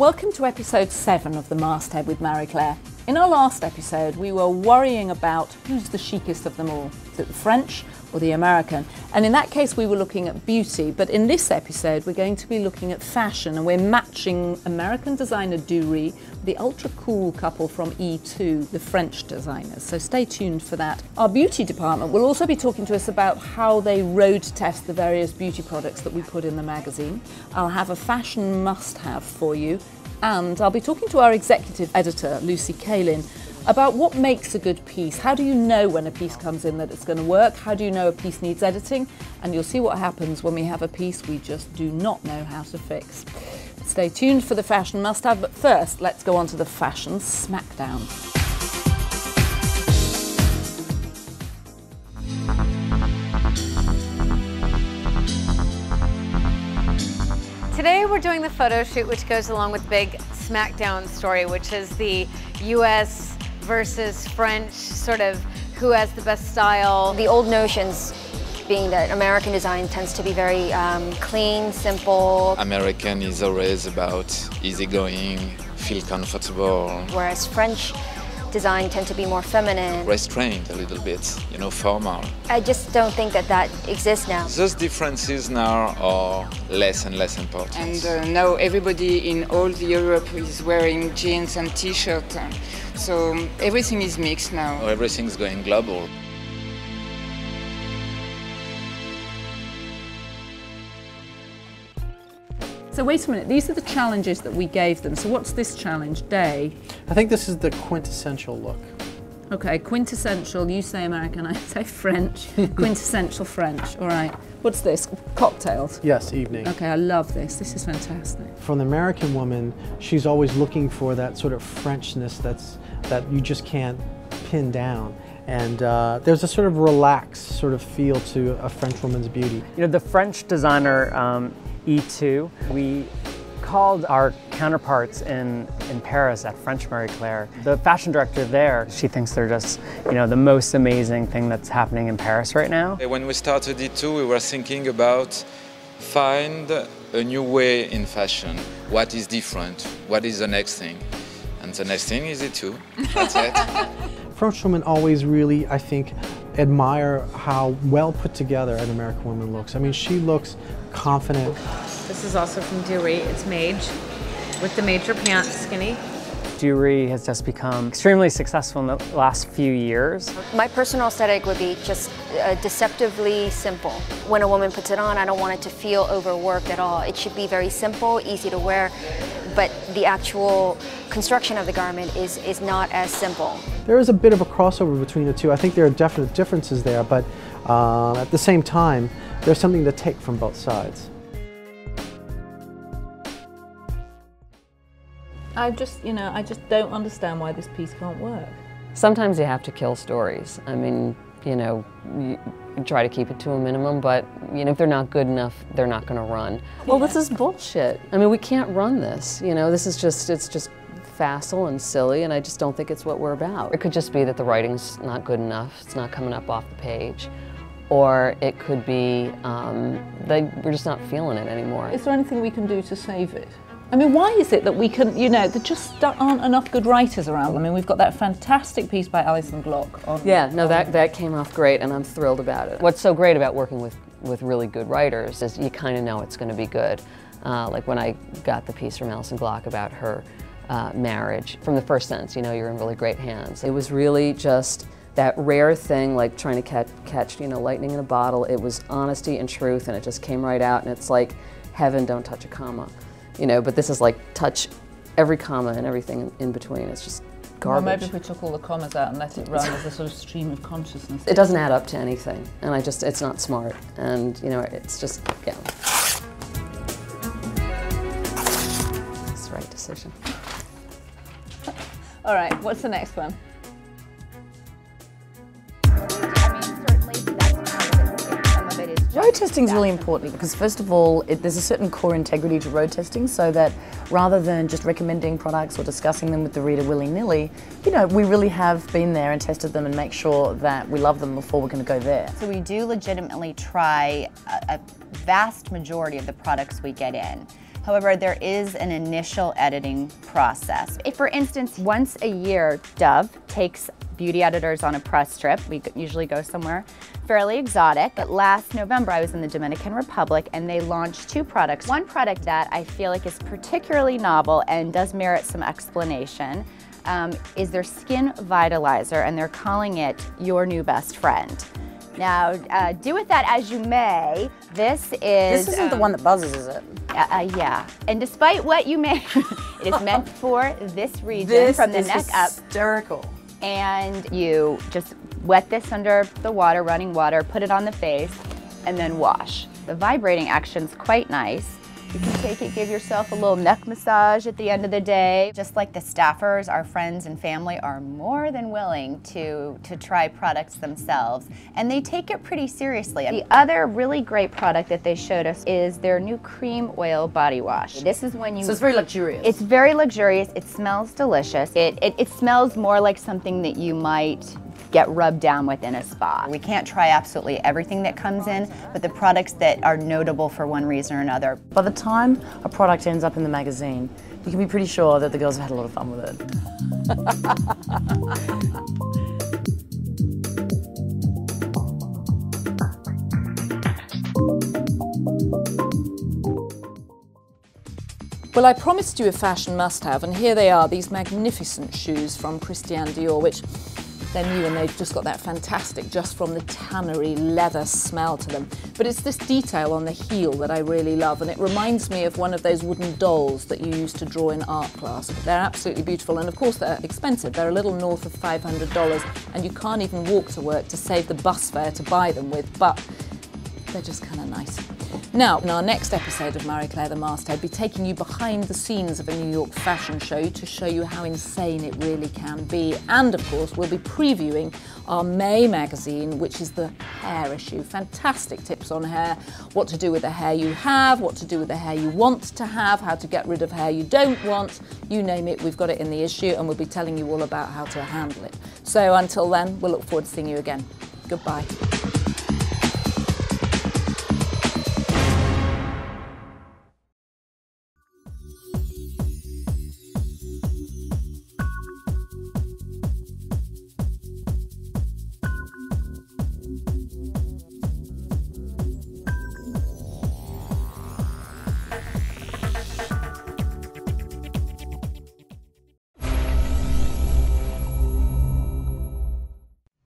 Welcome to episode 7 of The Masthead with Marie Claire. In our last episode, we were worrying about who's the chicest of them all. Is it the French or the American? And in that case, we were looking at beauty. But in this episode, we're going to be looking at fashion, and we're matching American designer Doo.Ri with the ultra cool couple from E2, the French designers. So stay tuned for that. Our beauty department will also be talking to us about how they road test the various beauty products that we put in the magazine. I'll have a fashion must-have for you. And I'll be talking to our executive editor, Lucy Kalin, about what makes a good piece. How do you know when a piece comes in that it's going to work? How do you know a piece needs editing? And you'll see what happens when we have a piece we just do not know how to fix. Stay tuned for the fashion must-have, but first, let's go on to the Fashion Smackdown. Today we're doing the photo shoot which goes along with the big Smackdown story, which is the US versus French, sort of who has the best style. The old notions being that American design tends to be very clean, simple. American is always about easygoing, feel comfortable. Whereas French design tend to be more feminine. Restrained a little bit, formal. I just don't think that that exists now. Those differences now are less and less important. And now everybody in all Europe is wearing jeans and t-shirts. So everything is mixed now. Everything's going global. So wait a minute, these are the challenges that we gave them. So what's this challenge, Day? I think this is the quintessential look. Okay, quintessential, you say American, I say French. Quintessential French, all right. What's this, cocktails? Yes, evening. Okay, I love this, this is fantastic. From the American woman, she's always looking for that sort of Frenchness that you just can't pin down. And there's a sort of relaxed sort of feel to a French woman's beauty. The French designer E2, we called our counterparts in Paris at French Marie Claire. The fashion director there, she thinks they're just, the most amazing thing that's happening in Paris right now. When we started E2, we were thinking about find a new way in fashion. What is different? What is the next thing? And the next thing is E2. That's it. French women always really, I think, admire how well put together an American woman looks. I mean, she looks confident. This is also from Doo.Ri. It's Mage with the major pants, skinny. Doo.Ri has just become extremely successful in the last few years. My personal aesthetic would be just deceptively simple. When a woman puts it on, I don't want it to feel overworked at all. It should be very simple, easy to wear, but the actual construction of the garment is not as simple. There is a bit of a crossover between the two. I think there are definite differences there, but at the same time, there's something to take from both sides. I just don't understand why this piece can't work. Sometimes you have to kill stories. I mean, you try to keep it to a minimum, but if they're not good enough, they're not going to run. Well, this is bullshit. I mean, we can't run this. This is it's just facile and silly, and I just don't think it's what we're about. It could just be that the writing's not good enough, it's not coming up off the page. Or it could be we're just not feeling it anymore. Is there anything we can do to save it? I mean, why is it that we can, there just aren't enough good writers around? I mean, we've got that fantastic piece by Alison Glock on... Yeah, no, that came off great, and I'm thrilled about it. What's so great about working with really good writers is you kind of know it's going to be good. Like when I got the piece from Alison Glock about her marriage, from the first sentence, you're in really great hands. It was really just that rare thing, like trying to catch lightning in a bottle. It was honesty and truth, and it just came right out, and it's like heaven, don't touch a comma. But this is like touch every comma and everything in between. It's just garbage. Well, maybe if we took all the commas out and let it run as a sort of stream of consciousness. It doesn't add up to anything, and it's not smart, and it's just, yeah. It's the right decision. All right, what's the next one? Road testing is really important because, first of all, there's a certain core integrity to road testing, so that rather than just recommending products or discussing them with the reader willy-nilly, we really have been there and tested them and make sure that we love them before we're going to go there. So we do legitimately try a vast majority of the products we get in However, there is an initial editing process. If, for instance, once a year, Dove takes beauty editors on a press trip. We usually go somewhere fairly exotic. But last November, I was in the Dominican Republic and they launched 2 products. One product that I feel like is particularly novel and does merit some explanation is their Skin Vitalizer, and they're calling it Your New Best Friend. Now, do with that as you may. This isn't the one that buzzes, is it? Yeah. And despite what you may, it is meant for this region from the neck up. Hysterical. And you just wet this under the water, running water, put it on the face, and then wash. The vibrating action's quite nice. You can take it, give yourself a little neck massage at the end of the day. Just like the staffers, our friends and family are more than willing to try products themselves, and they take it pretty seriously. The other really great product that they showed us is their new cream oil body wash. This is when you... So it's very luxurious. It's very luxurious. It smells delicious. It smells more like something that you might get rubbed down with in a spa. We can't try absolutely everything that comes in, but the products that are notable for one reason or another. By the time a product ends up in the magazine, you can be pretty sure that the girls have had a lot of fun with it. Well, I promised you a fashion must-have, and here they are, these magnificent shoes from Christian Dior, which they're new and they've just got that fantastic, just from the tannery leather smell to them. But it's this detail on the heel that I really love, and it reminds me of one of those wooden dolls that you used to draw in art class. They're absolutely beautiful, and of course they're expensive. They're a little north of $500, and you can't even walk to work to save the bus fare to buy them with, but they're just kind of nice. Now, in our next episode of Marie Claire the Masthead, I'll be taking you behind the scenes of a New York fashion show to show you how insane it really can be. And of course, we'll be previewing our May magazine, which is the hair issue. Fantastic tips on hair, what to do with the hair you have, what to do with the hair you want to have, how to get rid of hair you don't want, you name it, we've got it in the issue, and we'll be telling you all about how to handle it. So until then, we'll look forward to seeing you again. Goodbye.